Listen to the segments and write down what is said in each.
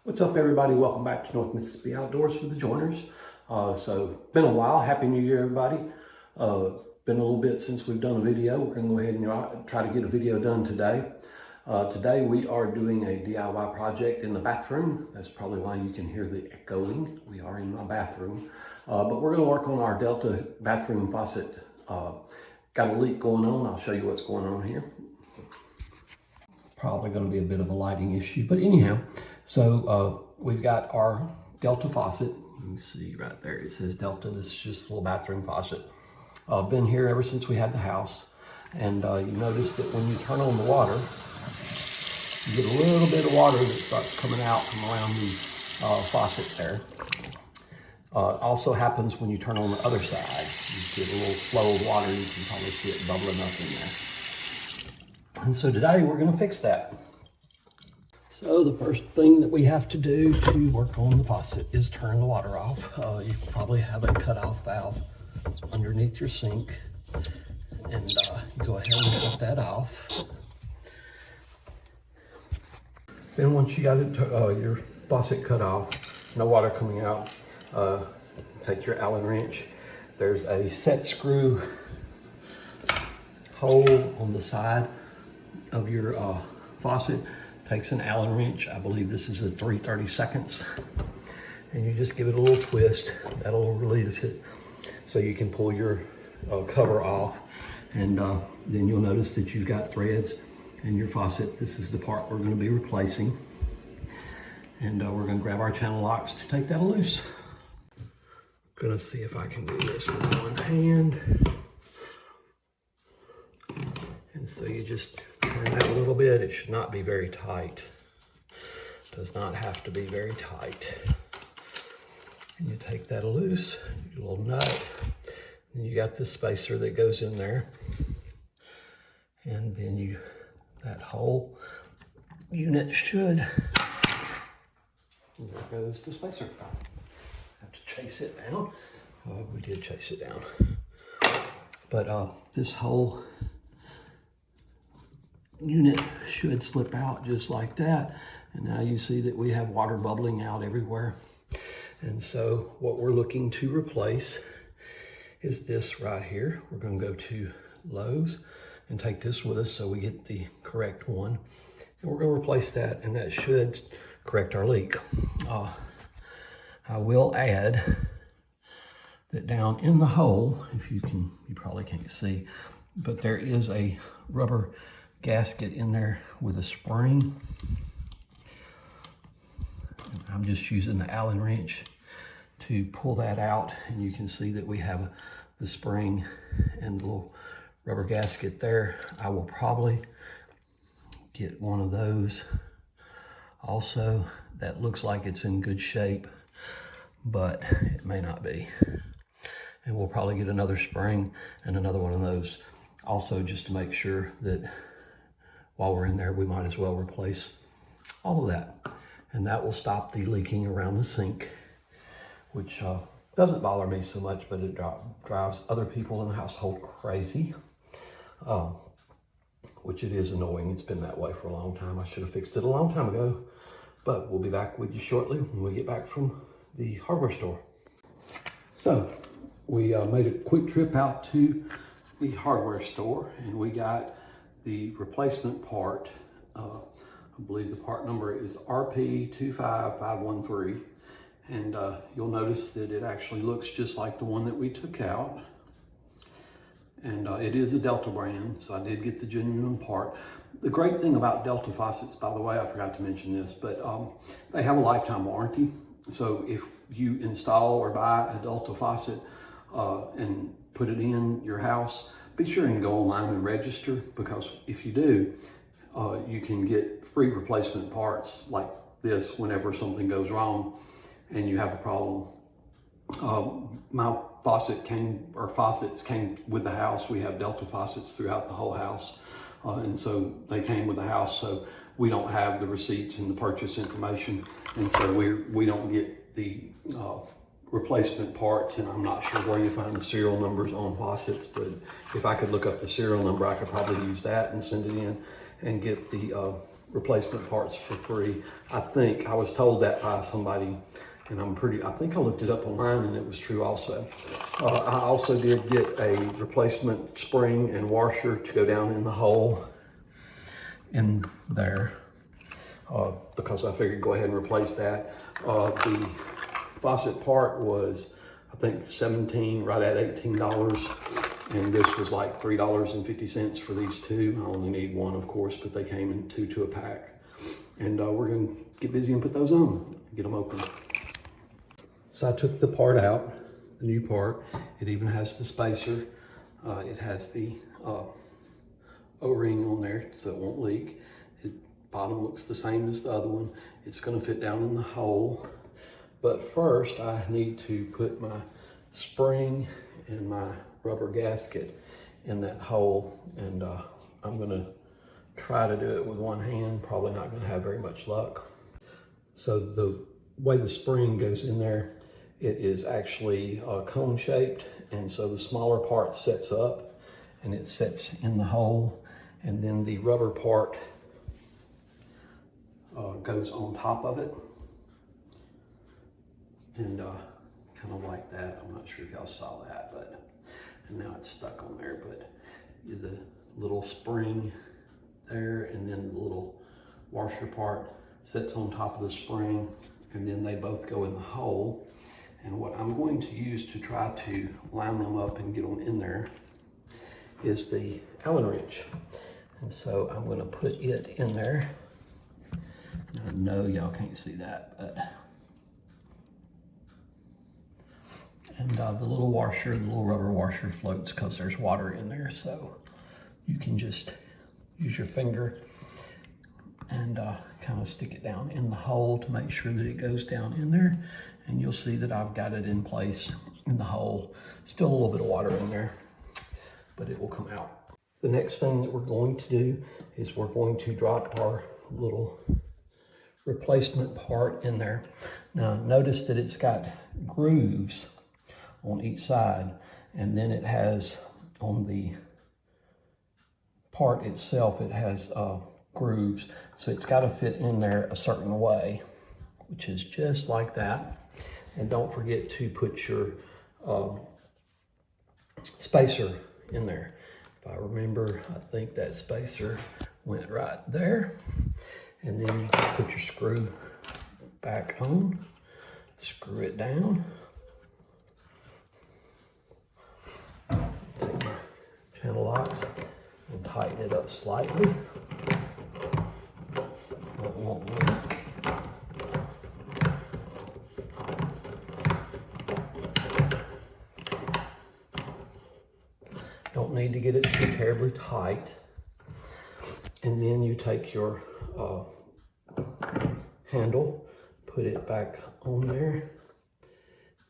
What's up, everybody? Welcome back to North Mississippi Outdoors with the Joiners. So been a while. Happy New Year, everybody. Been a little bit since we've done a video. We're going to go ahead and try to get a video done today. Today we are doing a DIY project in the bathroom. That's probably why you can hear the echoing. We are in my bathroom. But we're going to work on our Delta bathroom faucet. Got a leak going on. I'll show you what's going on here. Probably going to be a bit of a lighting issue, but anyhow, so we've got our Delta faucet. You can see right there, it says Delta. This is just a little bathroom faucet. Been here ever since we had the house. And you notice that when you turn on the water, you get a little bit of water that starts coming out from around the faucet there. Also happens when you turn on the other side. You get a little flow of water. You can probably see it bubbling up in there. And so today we're going to fix that. So the first thing that we have to do to work on the faucet is turn the water off. You probably have a cutoff valve underneath your sink. And go ahead and shut that off. Then once you got it, your faucet cut off, no water coming out, take your Allen wrench. There's a set screw hole on the side of your faucet. Takes an Allen wrench. I believe this is a 3/32, and you just give it a little twist. That'll release it so you can pull your cover off, and then you'll notice that you've got threads in your faucet. This is the part we're going to be replacing, and we're going to grab our channel locks to take that loose. Gonna see if I can do this with one hand. And so you just turn that a little bit. It should not be very tight. Does not have to be very tight. And you take that loose, your little nut, and you got this spacer that goes in there. And then that whole unit should, and there goes the spacer. Have to chase it down. We did chase it down. But this whole unit should slip out just like that. And now you see that we have water bubbling out everywhere. And so what we're looking to replace is this right here. We're going to go to Lowe's and take this with us so we get the correct one. And we're going to replace that, and that should correct our leak. I will add that down in the hole, if you probably can't see, but there is a rubber gasket in there with a spring. And I'm just using the Allen wrench to pull that out, and you can see that we have the spring and the little rubber gasket there. I will probably get one of those also. That looks like it's in good shape, but it may not be. And we'll probably get another spring and another one of those also, just to make sure that while we're in there, we might as well replace all of that. And that will stop the leaking around the sink, which doesn't bother me so much, but it drives other people in the household crazy, which it is annoying. It's been that way for a long time. I should have fixed it a long time ago, but we'll be back with you shortly when we get back from the hardware store. So we made a quick trip out to the hardware store, and we got the replacement part. I believe the part number is RP25513, and you'll notice that it actually looks just like the one that we took out, and it is a Delta brand, so I did get the genuine part. The great thing about Delta faucets, by the way, I forgot to mention this, but they have a lifetime warranty. So if you install or buy a Delta faucet and put it in your house, be sure and go online and register, because if you do, you can get free replacement parts like this whenever something goes wrong and you have a problem. My faucets came with the house. We have Delta faucets throughout the whole house, and so they came with the house. So we don't have the receipts and the purchase information, and so we don't get the replacement parts, and I'm not sure where you find the serial numbers on faucets, but if I could look up the serial number, I could probably use that and send it in and get the replacement parts for free. I think I was told that by somebody, and I think I looked it up online and it was true also. I also did get a replacement spring and washer to go down in the hole in there because I figured go ahead and replace that. The faucet part was, I think, $17, right at $18. And this was like $3.50 for these two. I only need one, of course, but they came in two to a pack. And we're gonna get busy and put those on, get them open. So I took the part out, the new part. It even has the spacer. It has the O-ring on there so it won't leak. The bottom looks the same as the other one. It's gonna fit down in the hole. But first I need to put my spring and my rubber gasket in that hole. And I'm gonna try to do it with one hand. Probably not gonna have very much luck. So the way the spring goes in there, it is actually cone shaped. And so the smaller part sets up and it sets in the hole. And then the rubber part goes on top of it. And kind of like that. I'm not sure if y'all saw that, but and now it's stuck on there. But the little spring there, and then the little washer part sits on top of the spring, and then they both go in the hole. And what I'm going to use to try to line them up and get them in there is the Allen wrench. And so I'm going to put it in there. I know y'all can't see that, but and the little washer, the little rubber washer floats because there's water in there. So you can just use your finger and kind of stick it down in the hole to make sure that it goes down in there. And you'll see that I've got it in place in the hole. Still a little bit of water in there, but it will come out. The next thing that we're going to do is we're going to drop our little replacement part in there. Now notice that it's got grooves on each side, and then it has on the part itself, it has grooves. So it's got to fit in there a certain way, which is just like that. And don't forget to put your spacer in there. If I remember, I think that spacer went right there. And then you can put your screw back on, screw it down. Take my channel locks and tighten it up slightly. So it won't leak. Don't need to get it too terribly tight. And then you take your handle, put it back on there.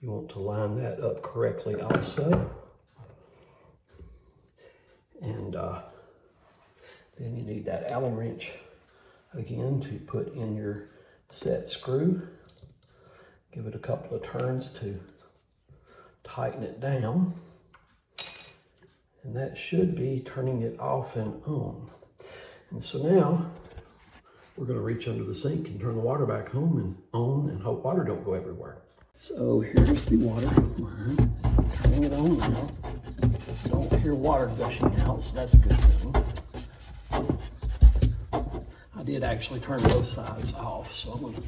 You want to line that up correctly also. And then you need that Allen wrench again to put in your set screw. Give it a couple of turns to tighten it down. And that should be turning it off and on. And so now we're going to reach under the sink and turn the water back on and hope water don't go everywhere. So here's the water line. Turning it on now. Don't hear water gushing out, so that's a good thing. I did actually turn both sides off, so I'm gonna,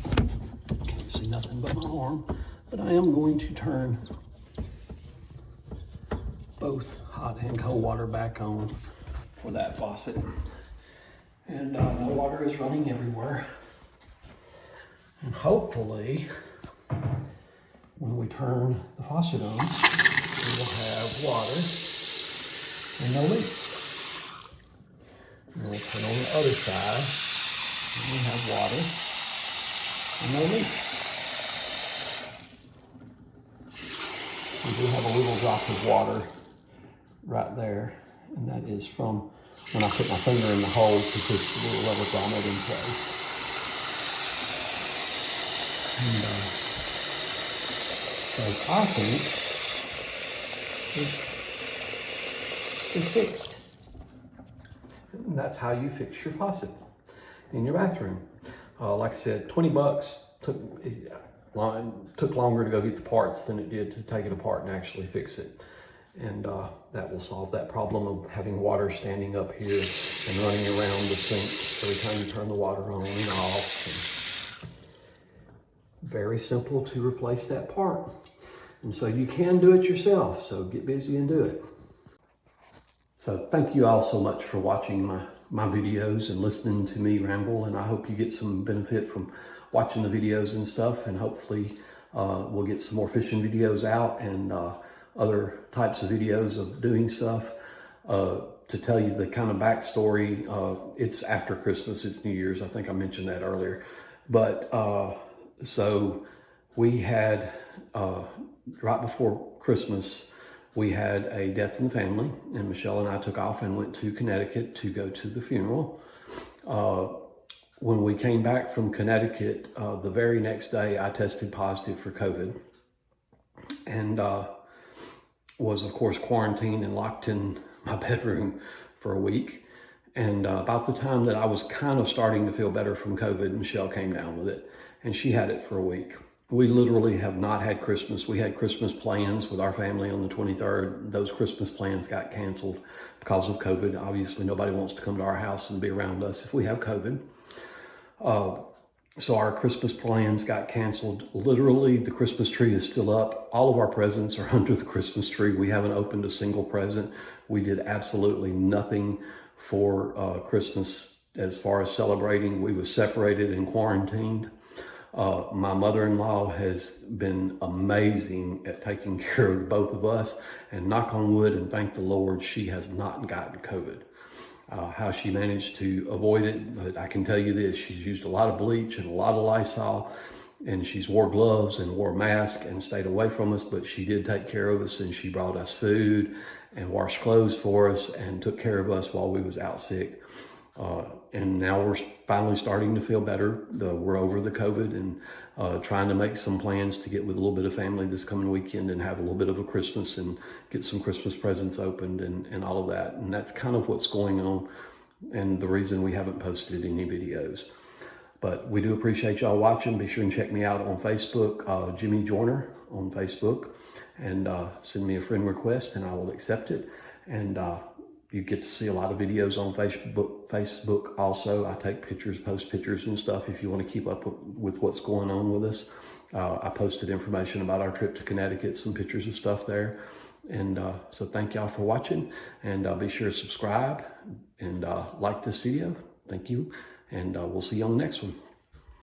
can't see nothing but my arm, but I am going to turn both hot and cold water back on for that faucet. And no water is running everywhere. And hopefully, when we turn the faucet on, we will have water and no leaks. And we'll turn on the other side, and we have water and no leaks. We do have a little drop of water right there, and that is from when I put my finger in the hole to push the little rubber grommet in place. And so I think it's fixed. And that's how you fix your faucet. in your bathroom. Like I said, 20 bucks. Took longer to go get the parts than it did to take it apart and actually fix it. And that will solve that problem of having water standing up here and running around the sink every time you turn the water on and off. And very simple to replace that part. And so you can do it yourself, so get busy and do it. So thank you all so much for watching my videos and listening to me ramble, and I hope you get some benefit from watching the videos and stuff, and hopefully we'll get some more fishing videos out and other types of videos of doing stuff. To tell you the kind of backstory, it's after Christmas, it's New Year's, I think I mentioned that earlier. But so we had, right before Christmas, we had a death in the family, and Michelle and I took off and went to Connecticut to go to the funeral. When we came back from Connecticut, the very next day I tested positive for COVID, and was of course quarantined and locked in my bedroom for a week. And about the time that I was kind of starting to feel better from COVID, Michelle came down with it, and she had it for a week. We literally have not had Christmas. We had Christmas plans with our family on the 23rd. Those Christmas plans got canceled because of COVID. Obviously, nobody wants to come to our house and be around us if we have COVID. So our Christmas plans got canceled. Literally, the Christmas tree is still up. All of our presents are under the Christmas tree. We haven't opened a single present. We did absolutely nothing for Christmas as far as celebrating. We were separated and quarantined. My mother-in-law has been amazing at taking care of both of us, and knock on wood and thank the Lord, she has not gotten COVID. How she managed to avoid it, but I can tell you this, she's used a lot of bleach and a lot of Lysol, and she's wore gloves and wore a mask and stayed away from us, but she did take care of us, and she brought us food and washed clothes for us and took care of us while we was out sick. And now we're finally starting to feel better. We're over the COVID and trying to make some plans to get with a little bit of family this coming weekend and have a little bit of a Christmas and get some Christmas presents opened and all of that. And that's kind of what's going on and the reason we haven't posted any videos. But we do appreciate y'all watching. Be sure and check me out on Facebook, Jimmy Joyner on Facebook, and send me a friend request and I will accept it. And you get to see a lot of videos on Facebook also. I take pictures, post pictures and stuff if you want to keep up with what's going on with us. I posted information about our trip to Connecticut, some pictures of stuff there. And so thank y'all for watching, and be sure to subscribe and like this video. Thank you, and we'll see you on the next one.